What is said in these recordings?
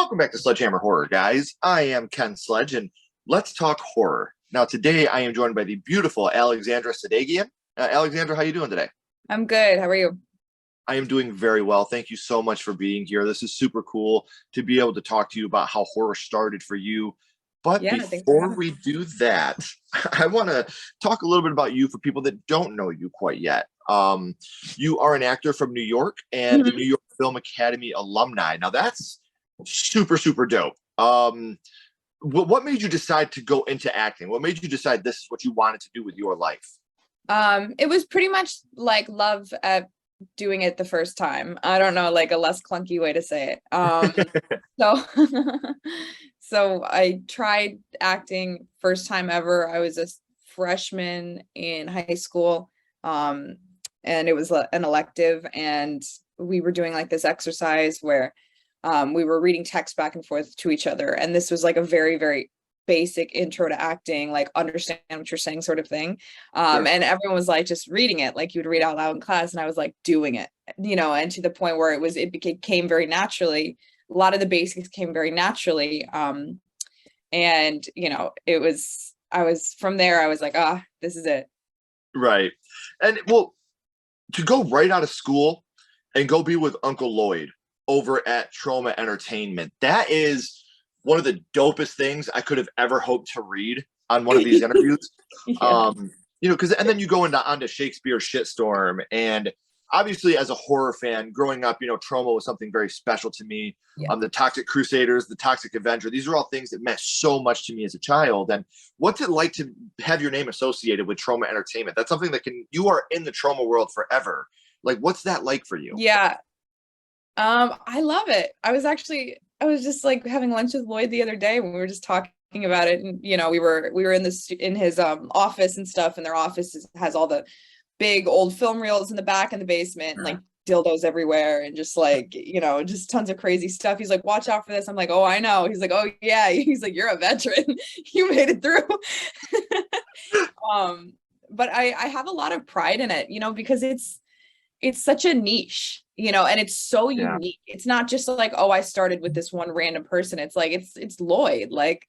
Welcome back to Sledgehammer Horror, guys. I am Ken Sledge, and let's talk horror. Now, today I am joined by the beautiful Alexandra Sadeghian. Alexandra, how are you doing today? I'm good. How are you? I am doing very well. Thank you so much for being here. This is super cool to be able to talk to you about how horror started for you. But Yeah, thanks for before having we me. do that, I want to talk a little bit about you for people that don't know you quite yet. You are an actor from New York and the New Mhm. York Film Academy alumni. Now, that's super, super dope. What made you decide to go into acting? What made you decide this is what you wanted to do with your life? It was pretty much like love at doing it the first time. I don't know, like a less clunky way to say it. So so I tried acting first time ever. I was a freshman in high school. And it was an elective, and we were doing like this exercise where we were reading text back and forth to each other. And this was like a very, very basic intro to acting, like understand what you're saying sort of thing. Sure. And everyone was like just reading it like you would read out loud in class. And I was like doing it, and to the point where it came very naturally. A lot of the basics came very naturally. And I was from there, I was like, this is it. Right. And well, to go right out of school and go be with Uncle Lloyd over at Trauma Entertainment, that is one of the dopest things I could have ever hoped to read on one of these interviews. Yeah. Because and then you go onto Shakespeare's Shitstorm, and obviously as a horror fan growing up, Trauma was something very special to me. Yeah. The Toxic Crusaders, the Toxic Avenger, these are all things that meant so much to me as a child. And what's it like to have your name associated with Trauma Entertainment? That's something that you are in the trauma world forever. Like, what's that like for you? Yeah. I love it. I was just like having lunch with Lloyd the other day when we were just talking about it. And we were in his office and stuff, and their office has all the big old film reels in the back in the basement, and like dildos everywhere, and just like, just tons of crazy stuff. He's like, watch out for this. I'm like, oh, I know. He's like, oh yeah. He's like, you're a veteran. You made it through. But I have a lot of pride in it, because it's such a niche, and it's so Yeah. unique. It's not just like, oh, I started with this one random person. It's like it's Lloyd. Like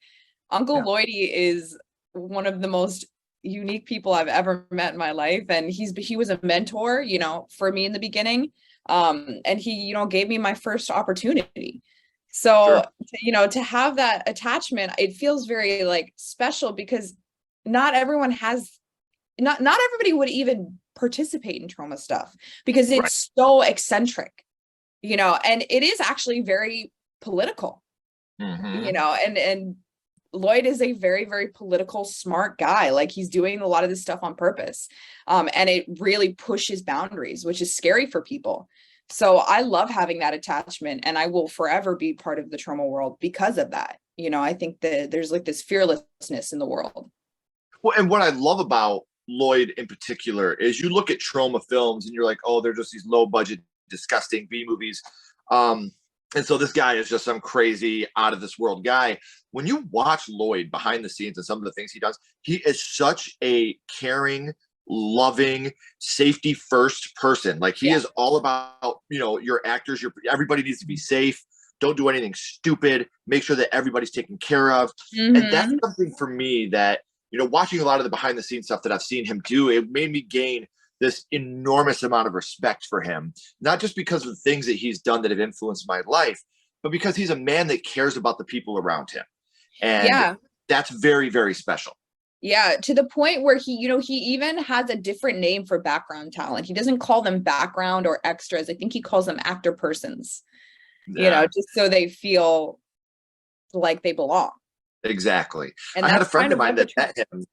Uncle Yeah. Lloydie is one of the most unique people I've ever met in my life. And he was a mentor, for me in the beginning. And he, gave me my first opportunity. So, Sure. to have that attachment, it feels very like special because not everyone has not everybody would even participate in trauma stuff because Right. it's so eccentric, and it is actually very political, Mm-hmm. and Lloyd is a very, very political, smart guy. Like he's doing a lot of this stuff on purpose. And it really pushes boundaries, which is scary for people. So I love having that attachment, and I will forever be part of the trauma world because of that. I think that there's like this fearlessness in the world. Well, and what I love about Lloyd in particular is you look at trauma films and you're like, oh, they're just these low budget, disgusting B movies. And so this guy is just some crazy, out of this world guy. When you watch Lloyd behind the scenes and some of the things he does, he is such a caring, loving, safety first person. Like he Yeah. is all about, your actors, everybody needs to be safe. Don't do anything stupid. Make sure that everybody's taken care of. And that's Mm-hmm. something for me that, watching a lot of the behind the scenes stuff that I've seen him do, it made me gain this enormous amount of respect for him, not just because of the things that he's done that have influenced my life, but because he's a man that cares about the people around him. And Yeah. that's very, very special. Yeah, to the point where he even has a different name for background talent. He doesn't call them background or extras. I think he calls them actor persons, Yeah, just so they feel like they belong. exactly. And I had a that's friend kind of of mine what the that truth. met him.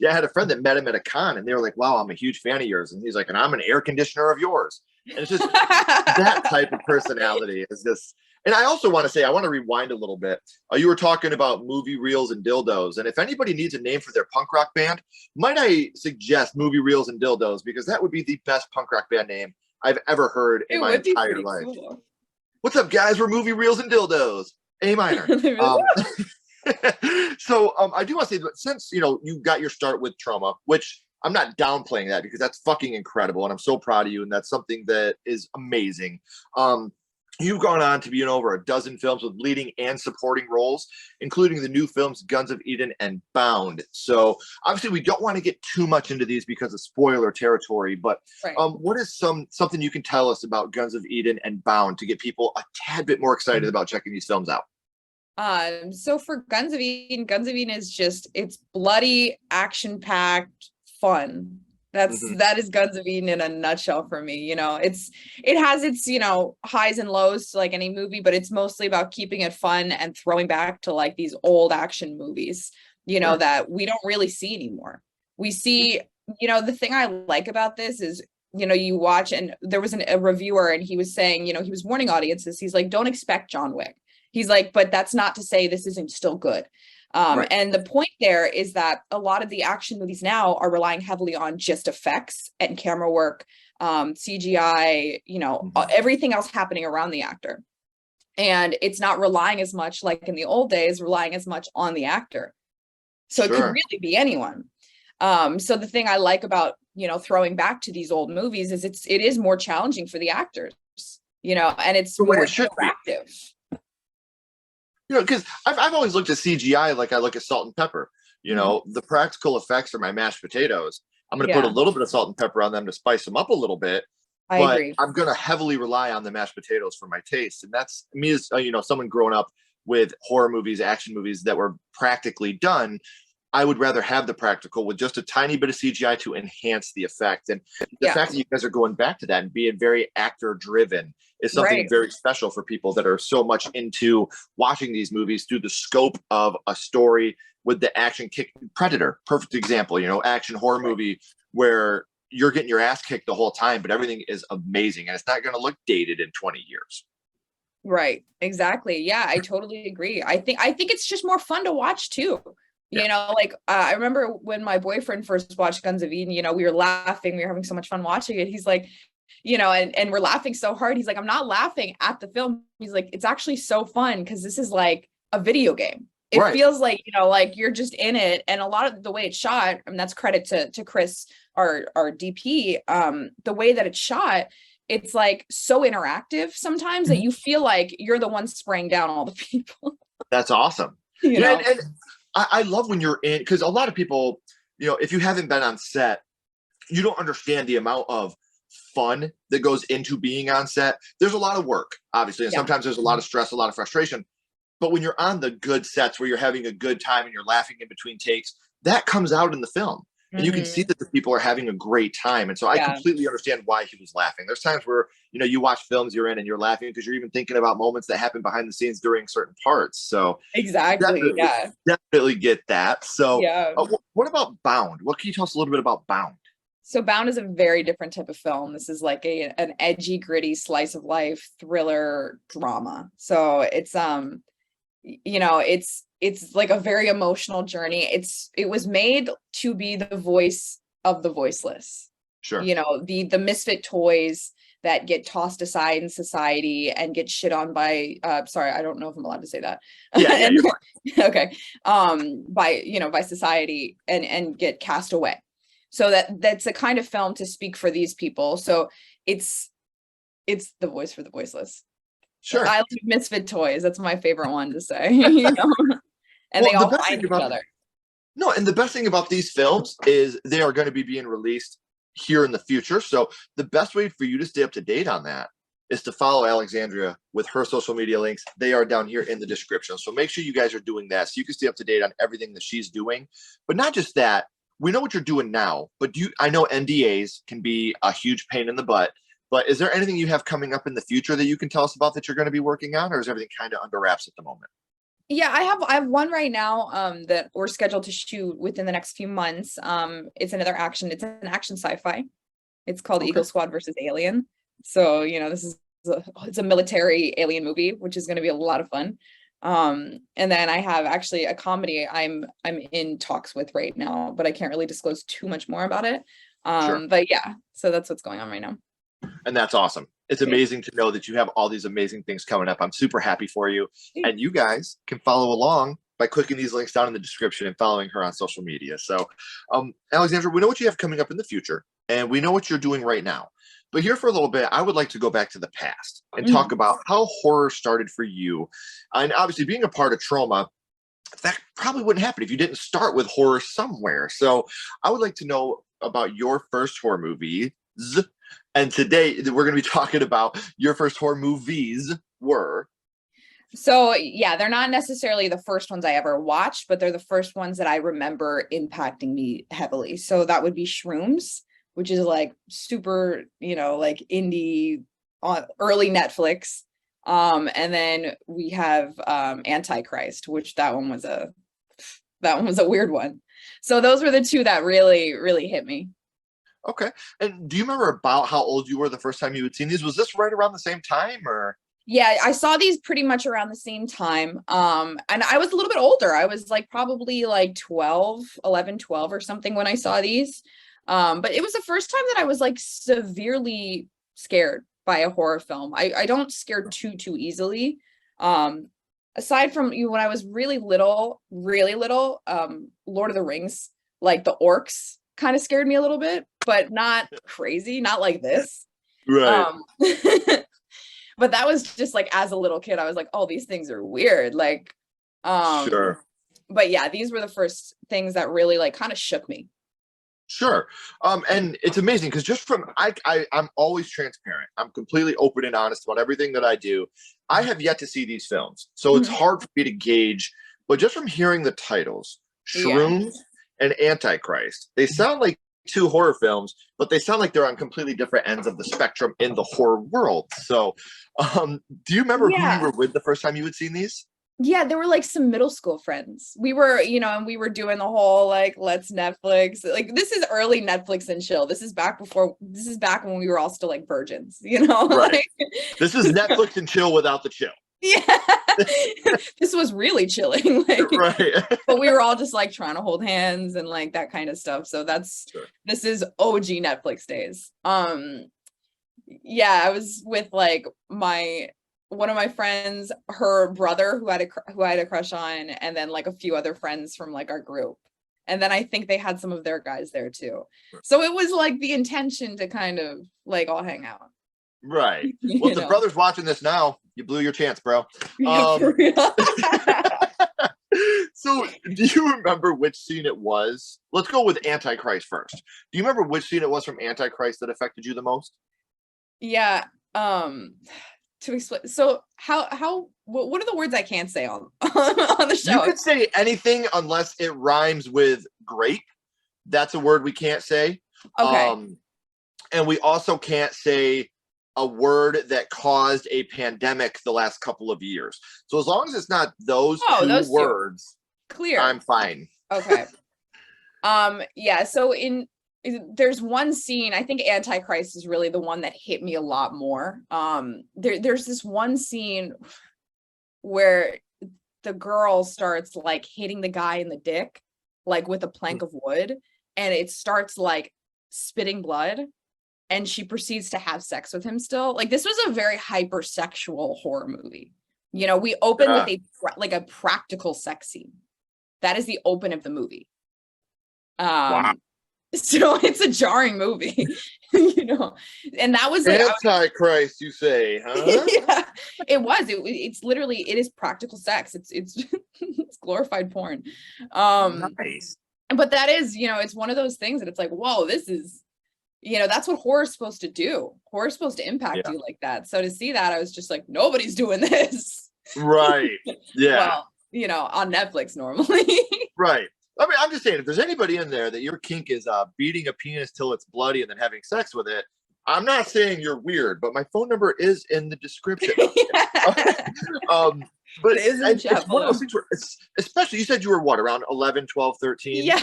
Yeah, I had a friend that met him at a con, and they were like, wow, I'm a huge fan of yours. And he's like, and I'm an air conditioner of yours. And it's just that type of personality is this. And I also want to say, I want to rewind a little bit. You were talking about movie reels and dildos. And if anybody needs a name for their punk rock band, might I suggest movie reels and dildos, because that would be the best punk rock band name I've ever heard in It my would be entire pretty life. cool. What's up, guys? We're movie reels and dildos. A minor. They'd be like, So I do want to say that since you got your start with trauma, which I'm not downplaying that because that's fucking incredible, and I'm so proud of you, and that's something that is amazing. You've gone on to be in over a dozen films with leading and supporting roles, including the new films Guns of Eden and Bound. So obviously we don't want to get too much into these because of spoiler territory, but Right. what is something you can tell us about Guns of Eden and Bound to get people a tad bit more excited about checking these films out? So for Guns of Eden is just, it's bloody, action-packed fun. That is Guns of Eden in a nutshell for me. You know, it has its, you know, highs and lows like any movie, but it's mostly about keeping it fun and throwing back to like these old action movies, you know, that we don't really see anymore. We see, you know, the thing I like about this is, you know, you watch, and there was a reviewer and he was saying, you know, he was warning audiences. He's like, don't expect John Wick. He's like, but that's not to say this isn't still good. And the point there is that a lot of the action movies now are relying heavily on just effects and camera work, CGI, you know, everything else happening around the actor. And it's not relying as much, like in the old days, relying as much on the actor. So it could really be anyone. So the thing I like about, you know, throwing back to these old movies is it is more challenging for the actors, you know, and it's more interactive. You know, because I've always looked at CGI like I look at salt and pepper. You know, the practical effects are my mashed potatoes. I'm going to put a little bit of salt and pepper on them to spice them up a little bit. I agree. I'm going to heavily rely on the mashed potatoes for my taste. And that's me as, you know, someone growing up with horror movies, action movies that were practically done. I would rather have the practical with just a tiny bit of CGI to enhance the effect. And the fact that you guys are going back to that and being very actor driven is something very special for people that are so much into watching these movies through the scope of a story with the action kick. Predator, perfect example, you know, action horror movie where you're getting your ass kicked the whole time, but everything is amazing and it's not going to look dated in 20 years. Right. Exactly. Yeah, I totally agree. I think it's just more fun to watch too. You know, like I remember when my boyfriend first watched Guns of Eden, you know, we were laughing, we were having so much fun watching it. He's like, you know, and we're laughing so hard. He's like, I'm not laughing at the film. He's like, it's actually so fun because this is like a video game. It feels like, you know, like you're just in it. And a lot of the way it's shot, and that's credit to Chris, our DP, the way that it's shot, it's like so interactive sometimes that you feel like you're the one spraying down all the people. That's awesome. You know? And I love when you're in, because a lot of people, you know, if you haven't been on set, you don't understand the amount of fun that goes into being on set. There's a lot of work, obviously, and sometimes there's a lot of stress, a lot of frustration. But when you're on the good sets where you're having a good time and you're laughing in between takes, that comes out in the film. And you can see that the people are having a great time. And so I completely understand why he was laughing. There's times where, you know, you watch films you're in and you're laughing because you're even thinking about moments that happen behind the scenes during certain parts. So definitely get that. So what about Bound? What can you tell us a little bit about Bound? So Bound is a very different type of film. This is like an edgy, gritty slice of life thriller drama. So it's you know, it's like a very emotional journey. It was made to be the voice of the voiceless. Sure. You know, the misfit toys that get tossed aside in society and get shit on by sorry, I don't know if I'm allowed to say that. Okay. By, you know, by society and get cast away. So that's a kind of film to speak for these people. So it's the voice for the voiceless. Sure. I love misfit toys. That's my favorite one to say, you know, and they all find each other. No, and the best thing about these films is they are going to be being released here in the future. So the best way for you to stay up to date on that is to follow Alexandra with her social media links. They are down here in the description. So make sure you guys are doing that so you can stay up to date on everything that she's doing. But not just that, we know what you're doing now, but I know NDAs can be a huge pain in the butt. But is there anything you have coming up in the future that you can tell us about that you're going to be working on, or is everything kind of under wraps at the moment? Yeah, I have one right now that we're scheduled to shoot within the next few months. It's an action sci-fi. It's called Eagle Squad versus Alien. So, you know, it's a military alien movie, which is going to be a lot of fun. And then I have actually a comedy I'm in talks with right now, but I can't really disclose too much more about it. But yeah, so that's what's going on right now. And that's awesome. It's amazing to know that you have all these amazing things coming up. I'm super happy for you. And you guys can follow along by clicking these links down in the description and following her on social media. So, Alexandra, we know what you have coming up in the future, and we know what you're doing right now. But here for a little bit, I would like to go back to the past and talk Mhm. about how horror started for you. And obviously, being a part of trauma, that probably wouldn't happen if you didn't start with horror somewhere. So I would like to know about your first horror movies. And today we're going to be talking about your first horror movies were. So yeah, they're not necessarily the first ones I ever watched, but they're the first ones that I remember impacting me heavily. So that would be Shrooms, which is like super, like indie on early Netflix. And then we have Antichrist, which that one was a weird one. So those were the two that really, really hit me. Okay. And do you remember about how old you were the first time you had seen these? Was this right around the same time or? Yeah, I saw these pretty much around the same time. And I was a little bit older. I was like probably like 12, 11, 12 or something when I saw these. But it was the first time that I was like severely scared by a horror film. I don't scare too easily. Aside from when I was really little, Lord of the Rings, like the orcs kind of scared me a little bit, but not crazy, not like this. Right. Um but that was just like as a little kid I was like, oh, these things are weird, like Sure. but yeah, these were the first things that really like kind of shook me. Sure. And it's amazing because just from I'm always transparent. I'm completely open and honest about everything that I do. I have yet to see these films, so it's Mhm. hard for me to gauge. But just from hearing the titles, Yeah. Shrooms and Antichrist, they sound like two horror films, but they sound like they're on completely different ends of the spectrum in the horror world. So, do you remember who you Yeah. were with the first time you had seen these? Yeah, there were like some middle school friends. We were, and we were doing the whole like let's Netflix. Like this is early Netflix and chill. This is back when we were all still like virgins, Right. like This is Netflix and chill without the chill. yeah. This was really chilling. Like, Right. but we were all just like trying to hold hands and like that kind of stuff. So Sure. this is OG Netflix days. Yeah, I was with like one of my friends, her brother who I had a crush on, and then like a few other friends from like our group. And then I think they had some of their guys there too. So it was like the intention to kind of like all hang out. Right. Well, You if the know. brother's watching this now, you blew your chance, bro. Yeah, for real. So, do you remember which scene it was? Let's go with Antichrist first. Do you remember which scene it was from Antichrist that affected you the most? Yeah. To explain, so what are the words I can't say on on the You show? could say anything unless it rhymes with grape. That's a word we can't say. Okay. Um, and we also can't say a word that caused a pandemic the last couple of years. So as long as it's not those Oh, two those two. words, I'm Clear. fine. Okay. Yeah, so there's one scene, I think Antichrist is really the one that hit me a lot more. There's this one scene where the girl starts like hitting the guy in the dick, like with a plank of wood, and it starts like spitting blood, and she proceeds to have sex with him still. Like this was a very hypersexual horror movie. We open with Yeah. a practical sex scene. That is the open of the movie. Wow. So it's a jarring movie, and that was like, Antichrist, you say, huh? yeah, it's literally, it is practical sex. It's it's glorified porn. Nice. But that is, it's one of those things that it's like, whoa, this is, that's what horror's supposed to do. Horror's supposed to impact Yeah. you like that. So to see that, I was just like, nobody's doing this. Right. Yeah. Well, on Netflix normally. Right. I mean, I'm just saying, if there's anybody in there that your kink is beating a penis till it's bloody and then having sex with it, I'm not saying you're weird, but my phone number is in the description. Yeah. um, but It is in the chat it's one of those below. things where, especially, you said you were what, around 11, 12, 13? Yeah.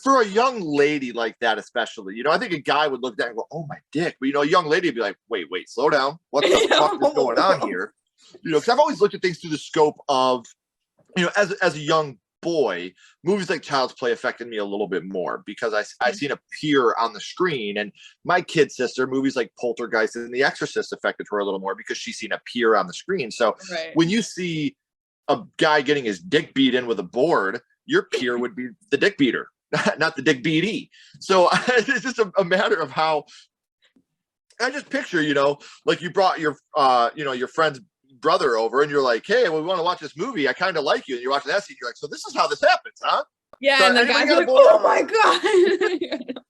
For a young lady like that, especially, I think a guy would look at that and go, oh, my dick. But, a young lady would be like, wait, slow down. What the fuck is going on here? Because I've always looked at things through the scope of, as a young boy, movies like Child's Play affected me a little bit more because I seen a peer on the screen, and my kid sister, movies like Poltergeist and The Exorcist affected her a little more because she's seen a peer on the screen. So Right. when you see a guy getting his dick beat in with a board, your peer would be the dick beater, not the dick beatee. So it's just a matter of how I just picture, like you brought your, your friend's brother over, and you're like, hey, well, we want to watch this movie. I kind of like you. And you're watching that scene. You're like, so this is how this happens, huh? Yeah, So and the anybody guys got are a like, board? oh my God.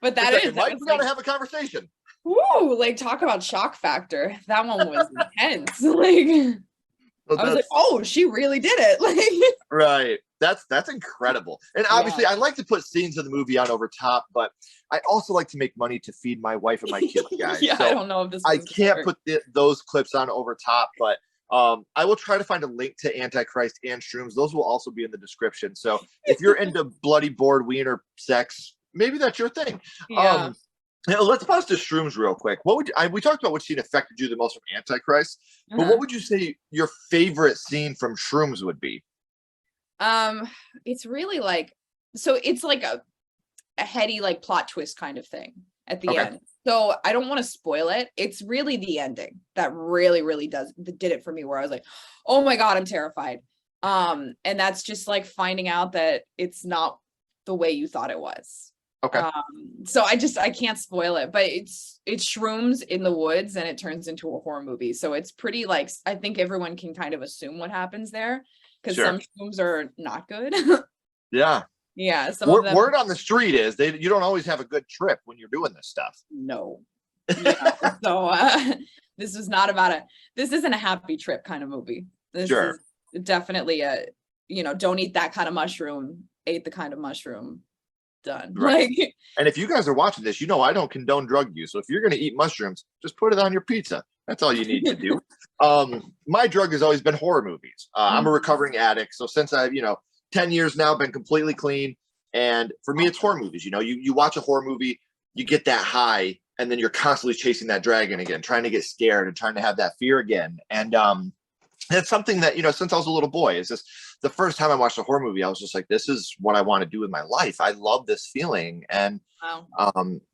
But that is, Mike, we got to have a conversation. woo, like talk about shock factor. That one was intense. Like, I was like, oh, she really did it. Like, right. That's incredible. And obviously, I like to put scenes of the movie on over top, but I also like to make money to feed my wife and my kids, guys. Yeah, so I don't know if this. I can't put those clips on over top, but I will try to find a link to Antichrist and Shrooms. Those will also be in the description. So if you're into bloody board wiener sex, maybe that's your thing. Yeah. Let's pause to Shrooms real quick. What would we talked about which scene affected you the most from Antichrist, but what would you say your favorite scene from Shrooms would be? It's really like, so it's like a heady like plot twist kind of thing at the end. So I don't want to spoil it. It's really the ending that really did it for me, where I was like, oh my God, I'm terrified. And that's just like finding out that it's not the way you thought it was. So I can't spoil it, but it's shrooms in the woods and it turns into a horror movie. So it's pretty like, I think everyone can kind of assume what happens there, because some shrooms are not good. Yeah. Yeah. Word on the street is you don't always have a good trip when you're doing this stuff. No. Yeah. So this isn't a happy trip kind of movie. This is definitely don't eat that kind of mushroom, ate the kind of mushroom. Done. Right. Like, and if you guys are watching this, I don't condone drug use. So if you're going to eat mushrooms, just put it on your pizza. That's all you need to do. My drug has always been horror movies. I'm a recovering addict. So since I've, 10 years now, been completely clean. And for me, it's horror movies. You watch a horror movie, you get that high, and then you're constantly chasing that dragon again, trying to get scared and trying to have that fear again. And that's something that, since I was a little boy, is just the first time I watched a horror movie, I was just like, this is what I want to do with my life. I love this feeling. And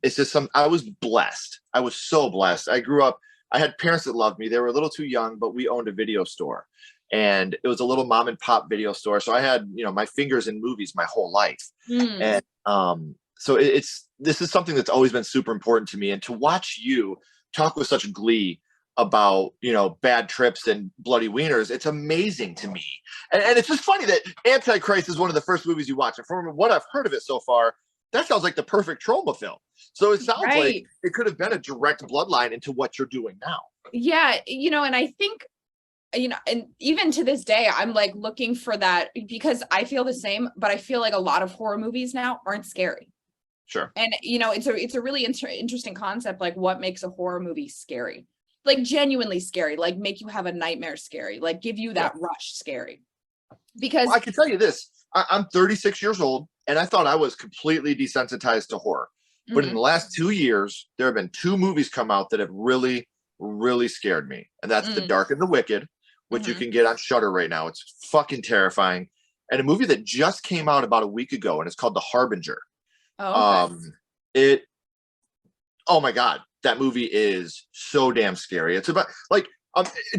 it's just I was blessed. I was so blessed. I grew up, I had parents that loved me. They were a little too young, but we owned a video store. And it was a little mom and pop video store. So I had, my fingers in movies my whole life. And so this is something that's always been super important to me. And to watch you talk with such glee about, bad trips and bloody wieners, it's amazing to me. And it's just funny that Antichrist is one of the first movies you watch. And from what I've heard of it so far, that sounds like the perfect trauma film. So it sounds like it could have been a direct bloodline into what you're doing now. Yeah. And I think, and even to this day, I'm like looking for that, because I feel the same, but I feel like a lot of horror movies now aren't scary. Sure. And, it's a really interesting concept. Like, what makes a horror movie scary? Like genuinely scary, like make you have a nightmare scary, like give you that rush scary. Because I can tell you this, I'm 36 years old and I thought I was completely desensitized to horror. But in the last 2 years, there have been 2 movies come out that have really, really scared me. And that's The Dark and the Wicked, which you can get on Shudder right now. It's fucking terrifying. And a movie that just came out about a week ago, and it's called The Harbinger. Oh my God. That movie is so damn scary. It's about like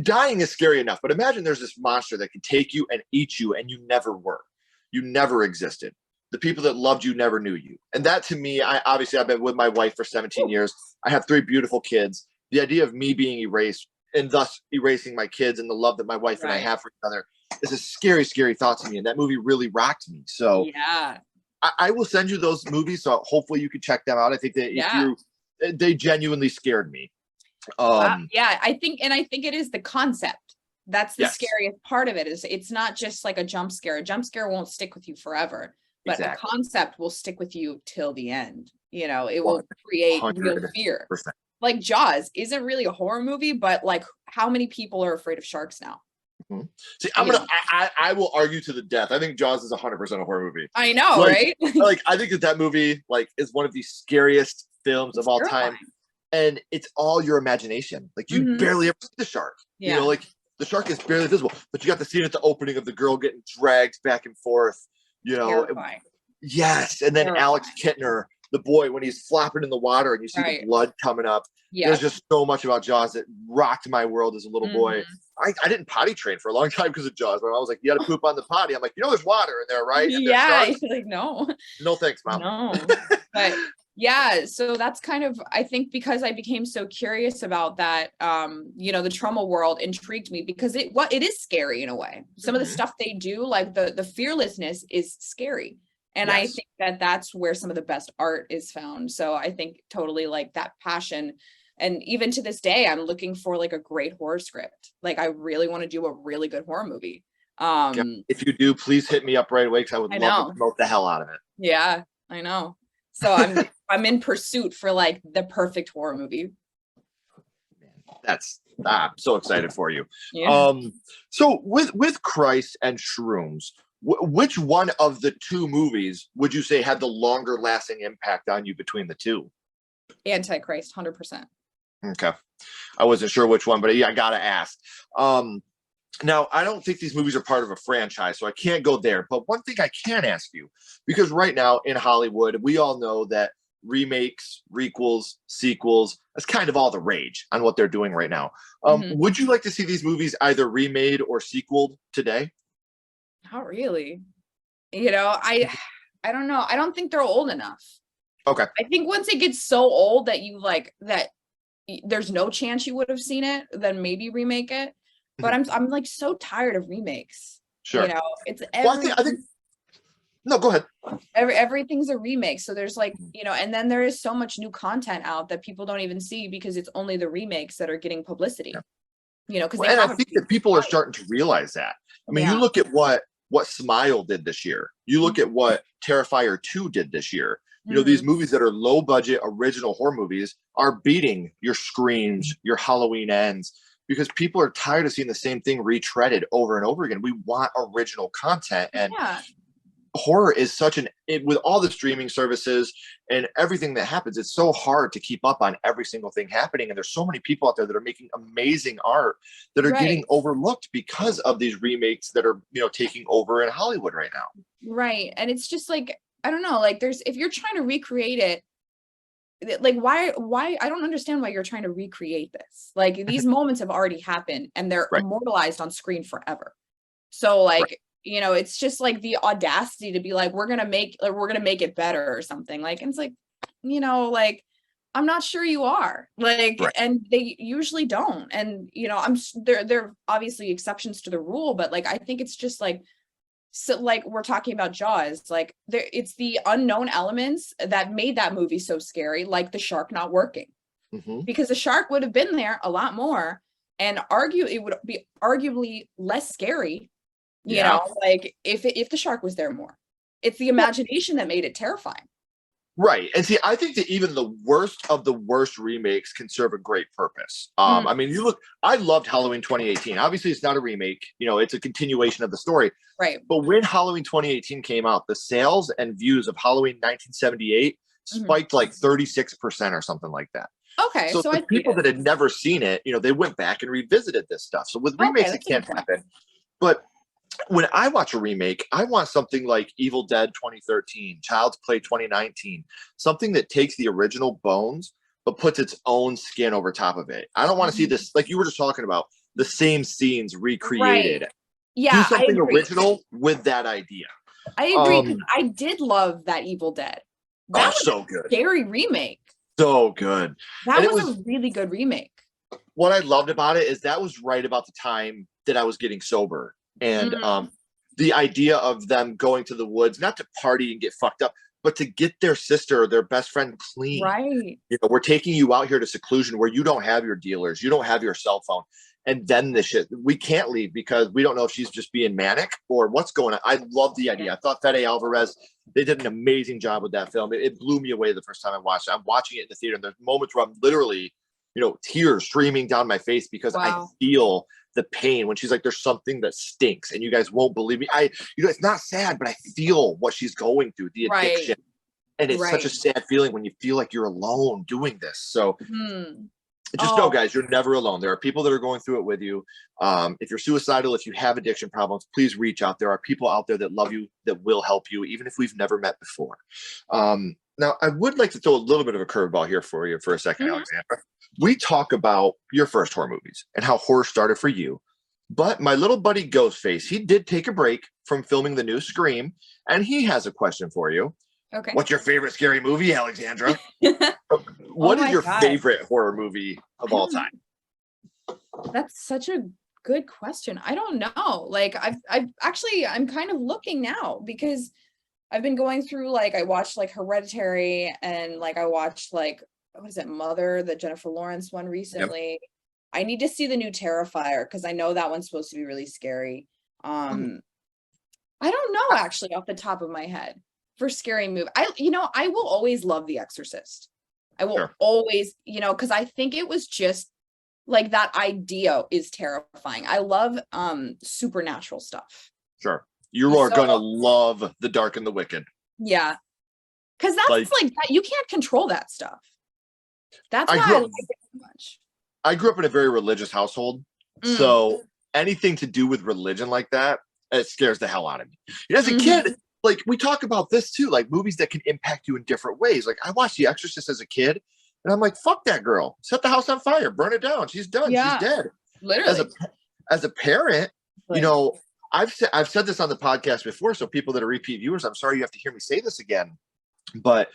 dying is scary enough, but imagine there's this monster that can take you and eat you, and you never were. You never existed. The people that loved you never knew you. And that to me, I've been with my wife for 17 years. I have 3 beautiful kids. The idea of me being erased and thus erasing my kids and the love that my wife and I have for each other is a scary, scary thought to me. And that movie really rocked me. So yeah, I will send you those movies. So hopefully you can check them out. I think that they genuinely scared me. Yeah, I think it is the concept. That's the scariest part of it. Is it's not just like a jump scare. A jump scare won't stick with you forever, but a concept will stick with you till the end. It will create 100%. Real fear. Like Jaws isn't really a horror movie, but like how many people are afraid of sharks now? See, I will argue to the death. I think Jaws is 100% a horror movie. I know, right? Like I think that movie is one of the scariest films of all time. And it's all your imagination. Like you barely ever see the shark. Yeah. Like the shark is barely visible, but you got the scene at the opening of the girl getting dragged back and forth. Terrifying. Yes. And then Alex Kittner, the boy, when he's flopping in the water and you see the blood coming up. Yeah. There's just so much about Jaws that rocked my world as a little boy. I didn't potty train for a long time because of Jaws. But I was like, you got to poop on the potty. I'm like, there's water in there, right? And yeah. Like, no. No thanks, Mom. No. But Yeah, so that's kind of, I think because I became so curious about that, the trauma world intrigued me because it is scary in a way. Some of the stuff they do, like the fearlessness is scary. And I Yes. think that that's where some of the best art is found. So I think totally like that passion. And even to this day, I'm looking for like a great horror script. Like I really want to do a really good horror movie. Yeah. If you do, please hit me up right away because I would I love to know. promote the hell out of it. Yeah, I know. So I'm in pursuit for like the perfect horror movie. I'm so excited for you. Yeah. So with Christ and Shrooms, which one of the two movies would you say had the longer lasting impact on you between the two? Antichrist, 100%. Okay, I wasn't sure which one, but yeah, I gotta ask. Now, I don't think these movies are part of a franchise, so I can't go there. But one thing I can ask you, because right now in Hollywood, we all know that remakes, requels, sequels, that's kind of all the rage on what they're doing right now. Mhm. Would you like to see these movies either remade or sequeled today? Not really. I don't know. I don't think they're old enough. Okay. I think once it gets so old that you like that there's no chance you would have seen it, then maybe remake it. But Mhm. I'm like so tired of remakes. Sure. It's Well, I think no, go ahead. everything's a remake. So there's like, and then there is so much new content out that people don't even see because it's only the remakes that are getting publicity. Because they And I haven't think that been people are out. starting to realize that. I mean, you Yeah. look at what Smile did this year. You look at what Terrifier 2 did this year. These Mhm. movies that are low budget original horror movies are beating your Screams, your Halloween Ends, because people are tired of seeing the same thing retreaded over and over again. We want original content, and Yeah. horror is with all the streaming services and everything that happens, it's so hard to keep up on every single thing happening, and there's so many people out there that are making amazing art that are getting Right. overlooked because of these remakes that are taking over in Hollywood right now. Right. And it's just like, I don't know, like if you're trying to recreate it, like why I don't understand why you're trying to recreate this. Like these moments have already happened and they're Right. immortalized on screen forever. So Right. like, it's just like the audacity to be like, we're gonna make it better or something. Like, and it's like, like I'm not sure you are. Like, Right. and they usually don't. And there are obviously exceptions to the rule, but like I think it's just like, so like we're talking about Jaws, like it's the unknown elements that made that movie so scary, like the shark not working, Mm-hmm. because the shark would have been there a lot more, and it would be arguably less scary, Yeah. like if the shark was there more. It's the imagination that made it terrifying. Right. And see, I think that even the worst of the worst remakes can serve a great purpose. Mhm. I mean, I loved Halloween 2018. Obviously, it's not a remake, it's a continuation of the story. Right. But when Halloween 2018 came out, the sales and views of Halloween 1978 Mhm. spiked like 36% or something like that. Okay, So so the I see people it. that had never seen it, they went back and revisited this stuff. So with Okay, remakes, it that's a good can't point. happen. But when I watch a remake, I want something like Evil Dead 2013, Child's Play 2019, something that takes the original bones but puts its own skin over top of it. I don't want to see Mhm. this, like you were just talking about, the same scenes Right. recreated. Do Yeah, I something agree. original with that idea. I agree because I did love that Evil Dead. That Oh, was so a good. scary remake. So good. That And it was was a really good remake. what I loved about it is that was right about the time that I was getting sober. And Mm, the idea of them going to the woods, not to party and get fucked up, but to get their sister or their best friend clean. right. We're taking you out here to seclusion where you don't have your dealers, you don't have your cell phone. And then the shit, we can't leave because we don't know if she's just being manic or what's going on. I love the idea. I thought Fede Alvarez, they did an amazing job with that film. It blew me away the first time I watched it. I'm watching it in the theater, and there's moments where I'm literally, tears streaming down my face because I Wow. feel the pain when she's like, there's something that stinks and you guys won't believe me. It's not sad, but I feel what she's going through, the Right. addiction. And it's such a Right. sad feeling when you feel like you're alone doing this. So Hmm. just know, Oh, guys, you're never alone. There are people that are going through it with you. If you're suicidal, if you have addiction problems, please reach out. There are people out there that love you, that will help you, even if we've never met before. Now, I would like to throw a little bit of a curveball here for you for a second, mhm. Alexandra. We talk about your first horror movies and how horror started for you. But my little buddy Ghostface, he did take a break from filming the new Scream, and he has a question for you. Okay. What's your favorite scary movie, Alexandra? Oh What is my your God. favorite horror movie of all time? That's such a good question. I don't know. Like I've actually I'm kind of looking now because I've been going through like I watched like Hereditary and like I watched like what is it, Mother, the Jennifer Lawrence one recently. I need to see the new Terrifier because I know that one's supposed to be really scary. I don't know actually off the top of my head for scary movie. I will always love The Exorcist. I will always, because I think it was just like that idea is terrifying. I love supernatural stuff. Sure. You are gonna love The Dark and the Wicked. Yeah. Because that's like that, you can't control that stuff. That's why I like it so much. I grew up in a very religious household. So anything to do with religion like that, it scares the hell out of me. As a kid, like we talk about this too, like movies that can impact you in different ways. Like I watched The Exorcist as a kid, and I'm like, fuck that girl. Set the house on fire, burn it down. She's done. Yeah, she's dead. Literally. As a parent, I've said this on the podcast before, so people that are repeat viewers, I'm sorry you have to hear me say this again. But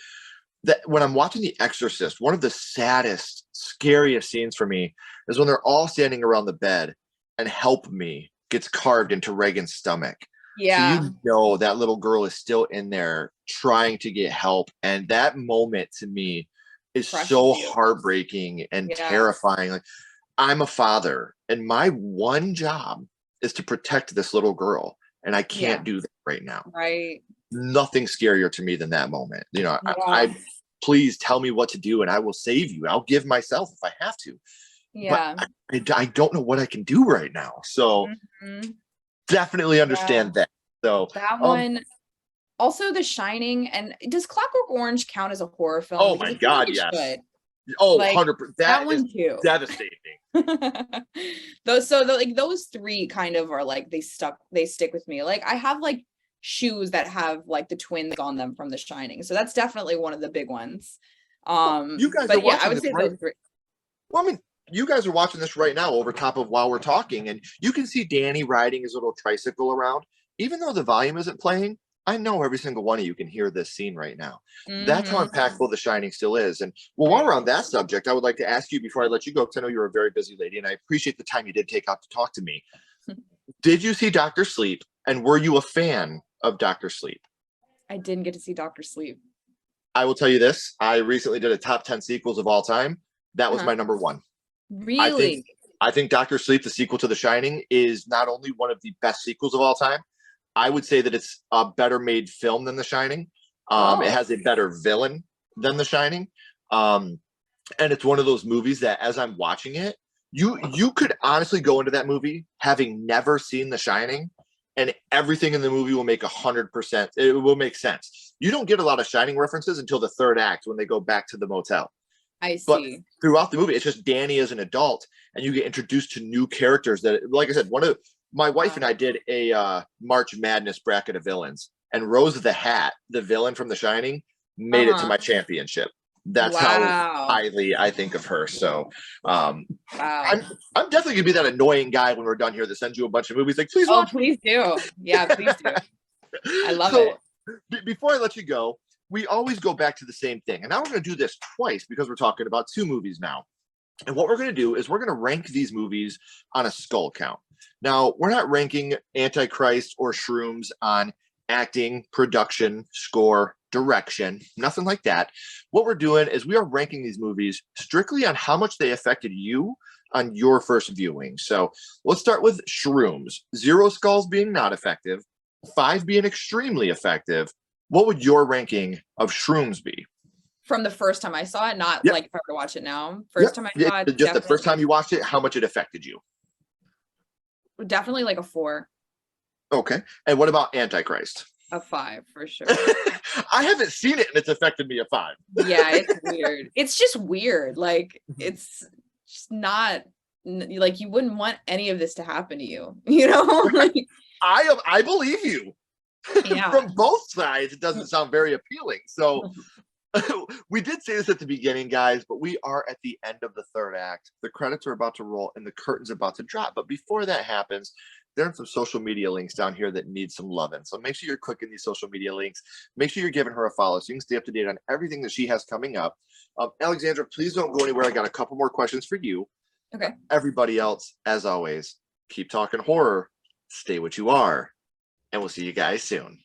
that when I'm watching The Exorcist, one of the saddest, scariest scenes for me is when they're all standing around the bed and Help Me gets carved into Reagan's stomach. Yeah. So that little girl is still in there trying to get help. And that moment to me is so heartbreaking and terrifying. Like I'm a father and my one job is to protect this little girl. And I can't do that right now. Right. Nothing scarier to me than that moment. I please tell me what to do and I will save you. I'll give myself if I have to. Yeah. But I don't know what I can do right now. So definitely understand that. So that one, also The Shining, and does Clockwork Orange count as a horror film? Oh my God, yes. Oh, like, 100%. That one too. Devastating. Those three kind of are like they stick with me. Like I have like shoes that have like the twins on them from The Shining. So that's definitely one of the big ones. You guys but yeah, I would say those three. Well, I mean, you guys are watching this right now over top of while we're talking, and you can see Danny riding his little tricycle around. Even though the volume isn't playing, I know every single one of you can hear this scene right now. That's how impactful The Shining still is. And well, while we're on that subject, I would like to ask you before I let you go, because I know you're a very busy lady, and I appreciate the time you did take out to talk to me. Did you see Dr. Sleep, and were you a fan of Dr. Sleep? I didn't get to see Dr. Sleep. I will tell you this. I recently did a top 10 sequels of all time. That was my number one. Really? I think Dr. Sleep, the sequel to The Shining, is not only one of the best sequels of all time, I would say that it's a better made film than The Shining. It has a better villain than The Shining. And it's one of those movies that as I'm watching it, you could honestly go into that movie having never seen The Shining, and everything in the movie will make 100%. It will make sense. You don't get a lot of Shining references until the third act when they go back to the motel. I see. But throughout the movie, it's just Danny as an adult, and you get introduced to new characters that, like I said, my wife and I did a March Madness bracket of villains, and Rose the Hat, the villain from The Shining, made it to my championship. That's how highly I think of her. So I'm definitely gonna be that annoying guy when we're done here that sends you a bunch of movies like, please watch. Please do. Yeah, please do. I love it. Before I let you go, we always go back to the same thing. And now we're going to do this twice because we're talking about two movies now. And what we're going to do is we're going to rank these movies on a skull count. Now, we're not ranking Antichrist or Shrooms on acting, production, score, direction, nothing like that. What we're doing is we are ranking these movies strictly on how much they affected you on your first viewing. So let's start with Shrooms. 0 skulls being not effective, 5 being extremely effective. What would your ranking of Shrooms be? From the first time I saw it, not like if I were to watch it now. First time I saw it, just the first time you watched it, how much it affected you? Definitely like a 4. Okay. And what about Antichrist? A 5 for sure. I haven't seen it and it's affected me a 5. Yeah, it's weird. It's just weird. Like it's just not like you wouldn't want any of this to happen to you. Like, I believe you. Yeah. From both sides, it doesn't sound very appealing. So we did say this at the beginning, guys, but we are at the end of the third act. The credits are about to roll and the curtain's about to drop. But before that happens, there are some social media links down here that need some loving. So make sure you're clicking these social media links. Make sure you're giving her a follow so you can stay up to date on everything that she has coming up. Alexandra, please don't go anywhere. I got a couple more questions for you. Okay. Everybody else, as always, keep talking horror, stay what you are, and we'll see you guys soon.